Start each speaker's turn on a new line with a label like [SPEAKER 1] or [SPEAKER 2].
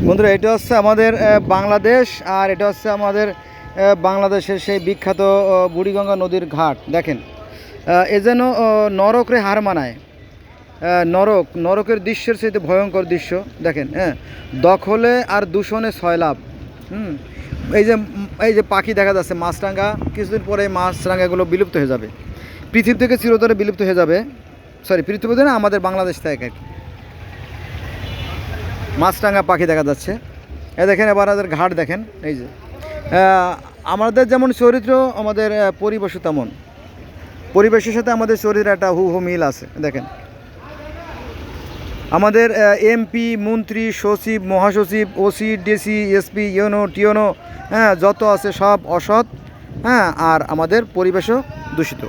[SPEAKER 1] বন্ধুরা, এটা হচ্ছে আমাদের বাংলাদেশ, আর এটা হচ্ছে আমাদের বাংলাদেশের সেই বিখ্যাত বুড়িগঙ্গা নদীর ঘাট। দেখেন, এ যেন নরকরে হার মানায়। নরকের দৃশ্যের চাইতে ভয়ঙ্কর দৃশ্য। দেখেন, হ্যাঁ, দখলে আর দূষণে সয়লাভ। হুম এই যে পাখি দেখা যাচ্ছে মাছরাঙা, কিছুদিন পরে মাছরাঙাগুলো বিলুপ্ত হয়ে যাবে, পৃথিবী থেকে চিরতরে বিলুপ্ত হয়ে যাবে। সরি, পৃথিবী না, আমাদের বাংলাদেশ থেকে মাছরাঙা পাখি দেখা যাচ্ছে। দেখেন, এবার আমাদের ঘাট দেখেন। এই যে আমাদের যেমন চরিত্র, আমাদের পরিবেশও তেমন। পরিবেশের সাথে আমাদের চরিত্র একটা হু মিল আছে। দেখেন, আমাদের এমপি, মন্ত্রী, সচিব, মহাসচিব, ওসি, ডিসি, এসপি, ইউনো, টিওনো, হ্যাঁ, যত আছে সব অসৎ। হ্যাঁ, আর আমাদের পরিবেশও দূষিত।